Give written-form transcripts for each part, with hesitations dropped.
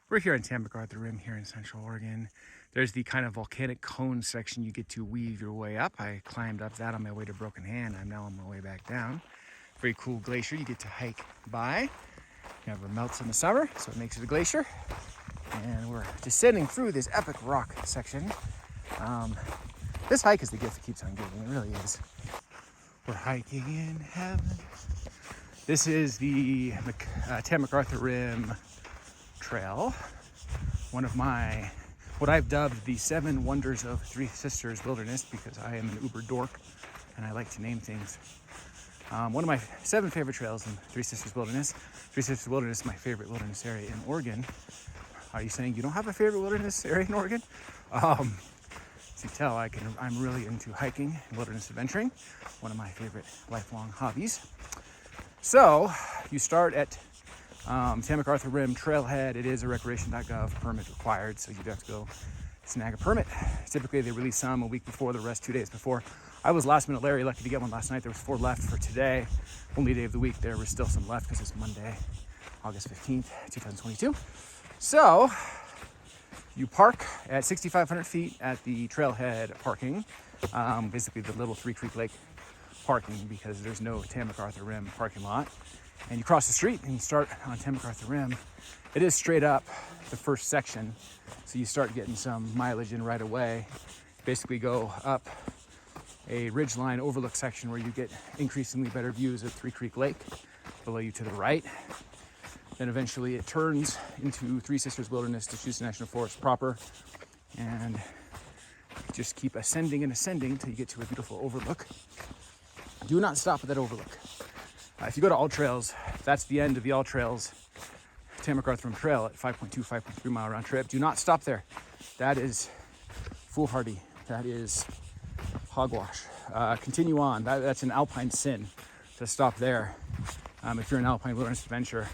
We're here on Tam McArthur Rim here in Central Oregon. There's the kind of volcanic cone section you get to weave your way up. I climbed up that on my way to Broken Hand. I'm now on my way back down. Very cool glacier you get to hike by. It never melts in the summer, so it makes it a glacier. And we're descending through this epic rock section. This hike is the gift that keeps on giving. It really is. We're hiking in heaven. This is the Tam McArthur Rim Trail, one of my, what I've dubbed the 7 wonders of Three Sisters Wilderness, because I am an uber dork and I like to name things. One of my 7 favorite trails in Three Sisters Wilderness. Three Sisters Wilderness is my favorite wilderness area in Oregon. Are you saying you don't have a favorite wilderness area in Oregon? As you tell, I'm really into hiking and wilderness adventuring, one of my favorite lifelong hobbies. So you start at Tam McArthur Rim Trailhead. It is a Recreation.gov permit required, so you do have to go snag a permit. Typically they release some a week before, the rest 2 days before. I was last minute Larry, lucky to get one last night. There was 4 left for today. Only day of the week. There was still some left because it's Monday, August 15th, 2022. So you park at 6,500 feet at the trailhead parking, basically the little Three Creek Lake parking, because there's no Tam McArthur Rim parking lot. And you cross the street and you start on Tam McArthur Rim. It is straight up the first section, so you start getting some mileage in right away. Basically go up a ridgeline overlook section where you get increasingly better views of Three Creek Lake below you to the right. Then eventually it turns into Three Sisters Wilderness, Deschutes National Forest proper, and just keep ascending and ascending until you get to a beautiful overlook. Do not stop at that overlook. If you go to All Trails, that's the end of the All Trails Tam McArthur Rim Trail at 5.3 mile round trip. Do not stop there. That is foolhardy. That is hogwash. Continue on. That's an alpine sin to stop there. If you're an alpine wilderness adventurer,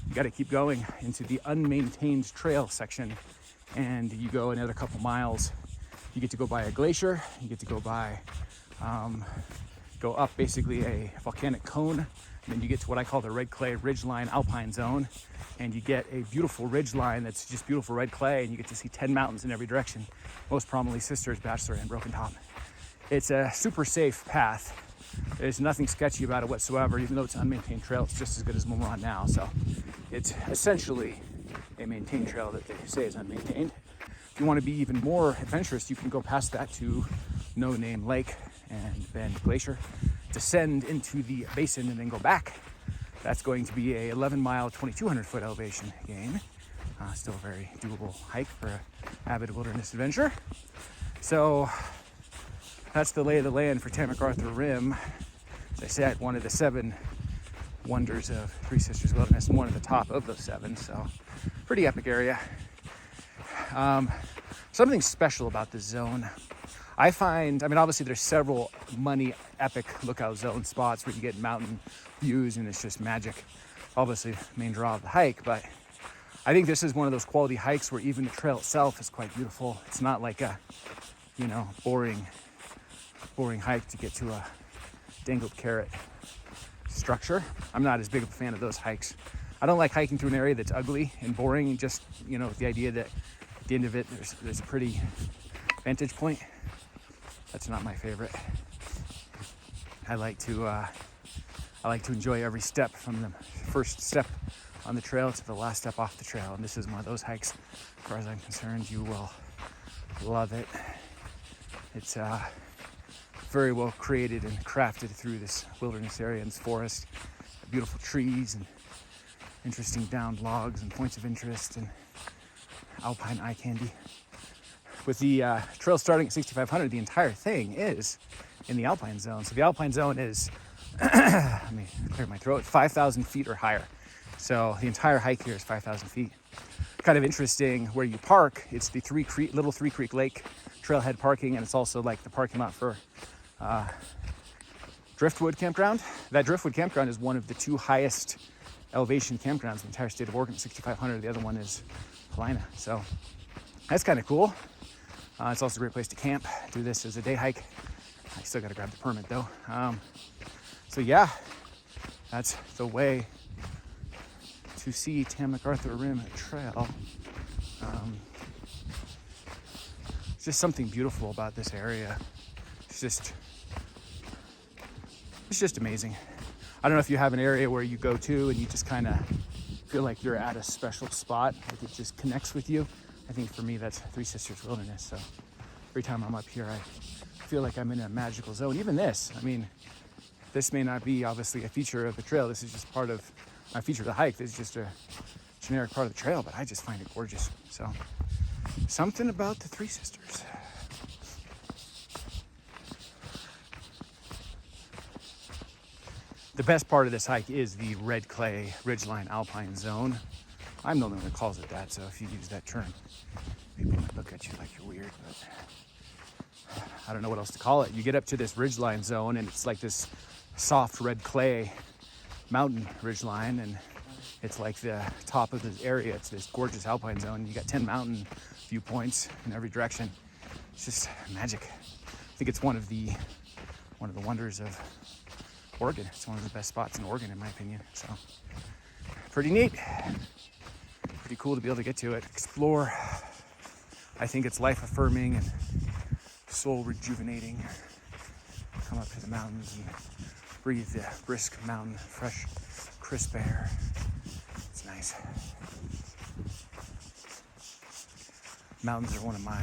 you got to keep going into the Unmaintained Trail section, and you go another couple miles. You get to go by a glacier. You get to go by, go up basically a volcanic cone. And then you get to what I call the red clay ridgeline alpine zone, and you get a beautiful ridgeline that's just beautiful red clay, and you get to see 10 mountains in every direction, most prominently Sisters, Bachelor, and Broken Top. It's a super safe path. There's nothing sketchy about it whatsoever. Even though it's an unmaintained trail, it's just as good as one we're on now. So it's essentially a maintained trail that they say is unmaintained. If you want to be even more adventurous, you can go past that to No Name Lake and Bend Glacier, descend into the basin, and then go back. That's going to be a 11-mile, 2,200 foot elevation gain. Still a very doable hike for an avid wilderness adventure. So that's the lay of the land for Tam McArthur Rim. As I said, one of the 7 wonders of Three Sisters Wilderness, and one at the top of those 7. So pretty epic area. Something special about this zone, I find, obviously there's several money epic lookout zone spots where you get mountain views and it's just magic. Obviously main draw of the hike, but I think this is one of those quality hikes where even the trail itself is quite beautiful. It's not like a, boring hike to get to a dangled carrot structure. I'm not as big of a fan of those hikes. I don't like hiking through an area that's ugly and boring, and just, with the idea that at the end of it, there's a pretty vantage point. That's not my favorite. I like to enjoy every step, from the first step on the trail to the last step off the trail. And this is one of those hikes, as far as I'm concerned. You will love it. It's very well created and crafted through this wilderness area and this forest. Beautiful trees and interesting downed logs and points of interest and alpine eye candy. With the trail starting at 6,500, the entire thing is in the alpine zone. So the alpine zone is, let me clear my throat, 5,000 feet or higher. So the entire hike here is 5,000 feet. Kind of interesting where you park. It's the little Three Creek Lake trailhead parking, and it's also like the parking lot for Driftwood Campground. That Driftwood Campground is one of the 2 highest elevation campgrounds in the entire state of Oregon, 6,500. The other one is Helena. So that's kind of cool. It's also a great place to camp. Do this as a day hike. I still got to grab the permit though. So yeah, that's the way to see Tam McArthur Rim Trail It's just something beautiful about this area. It's just amazing. I don't know if you have an area where you go to and you just kind of feel like you're at a special spot, like it just connects with you. I think for me that's Three Sisters Wilderness. So every time I'm up here, I feel like I'm in a magical zone. Even this, I mean, this may not be obviously a feature of the trail. This is just part of my feature of the hike. This is just a generic part of the trail, but I just find it gorgeous. So something about the Three Sisters. The best part of this hike is the red clay ridgeline alpine zone. I'm the only one that calls it that, so if you use that term, people might look at you like you're weird, but I don't know what else to call it. You get up to this ridgeline zone and it's like this soft red clay mountain ridgeline, and it's like the top of this area. It's this gorgeous alpine zone. You got 10 mountain viewpoints in every direction. It's just magic. I think it's one of the wonders of Oregon. It's one of the best spots in Oregon, in my opinion. So pretty neat, pretty cool to be able to get to it, explore. I think it's life affirming and soul rejuvenating. Come up to the mountains and breathe the brisk mountain, fresh, crisp air. It's nice. Mountains are one of my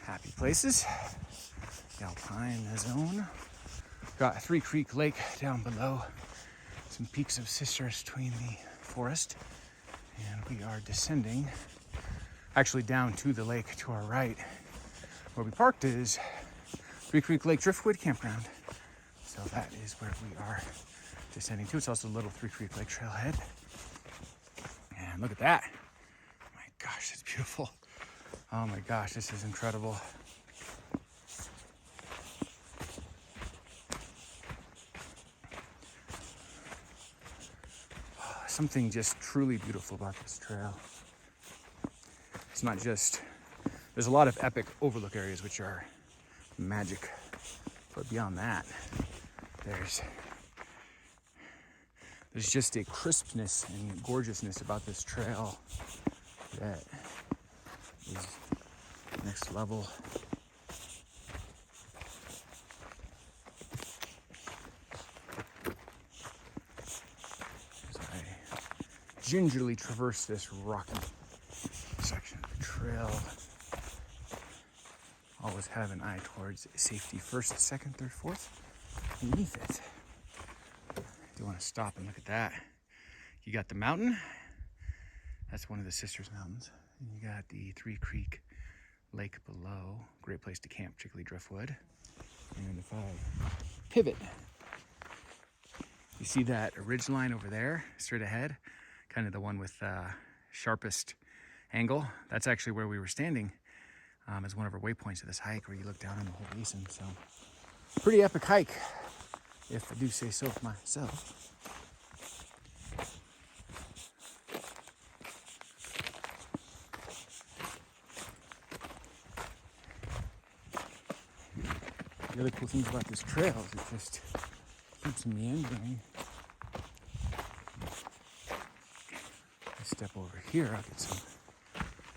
happy places. The alpine zone. Got Three Creek Lake down below. Some peaks of Sisters between the forest. And we are descending actually down to the lake to our right. Where we parked is Three Creek Lake Driftwood Campground. So that is where we are descending to. It's also a little Three Creek Lake Trailhead. And look at that. My gosh, it's beautiful. Oh my gosh, this is incredible. Something just truly beautiful about this trail. It's not just, there's a lot of epic overlook areas which are magic, but beyond that, there's just a crispness and gorgeousness about this trail that is next level. Gingerly traverse this rocky section of the trail. Always have an eye towards safety first, second, third, fourth, beneath it. Do want to stop and look at that. You got the mountain. That's one of the Sisters Mountains. And you got the Three Creek Lake below. Great place to camp, particularly Driftwood. And if I pivot, you see that ridge line over there, straight ahead? Kind of the one with sharpest angle. That's actually where we were standing as one of our waypoints of this hike, where you look down on the whole basin. So pretty epic hike, if I do say so myself. The other cool things about this trail is it just keeps meandering. Step over here, I'll get some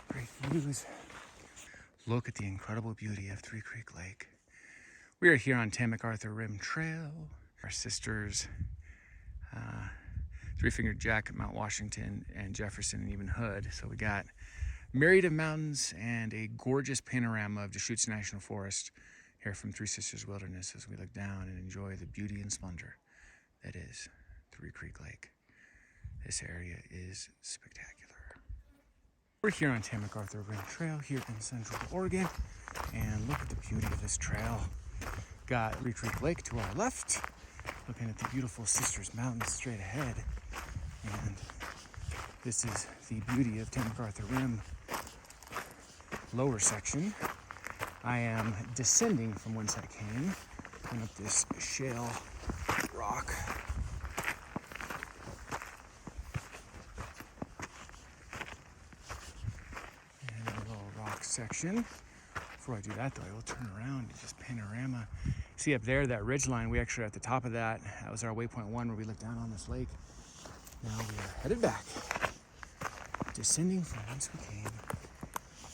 great views. Look at the incredible beauty of Three Creek Lake. We are here on Tam McArthur Rim Trail. Our sisters, Three-Fingered Jack, Mount Washington, and Jefferson, and even Hood. So we got myriad of mountains and a gorgeous panorama of Deschutes National Forest here from Three Sisters Wilderness as we look down and enjoy the beauty and splendor that is Three Creek Lake. This area is spectacular. We're here on Tam McArthur Rim Trail here in Central Oregon, and look at the beauty of this trail. Got Three Creek Lake to our left, looking at the beautiful Sisters Mountains straight ahead, and this is the beauty of Tam McArthur Rim lower section. I am descending from whence I came, going up this shale rock. Section. Before I do that though, I will turn around and just panorama. See up there, that ridge line, we actually are at the top of that. That was our waypoint 1 where we looked down on this lake. Now we are headed back descending from whence we came,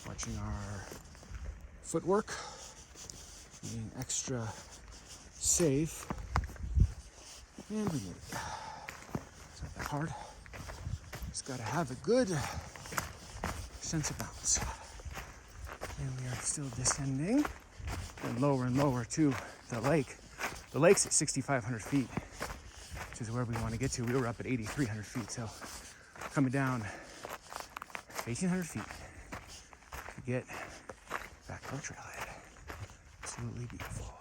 watching our footwork, being extra safe, and we made it. It's not that hard. Just gotta have a good sense of balance. And we are still descending and lower to the lake. The lake's at 6,500 feet, which is where we want to get to. We were up at 8,300 feet, so coming down 1,800 feet to get back to our trailhead. Absolutely beautiful.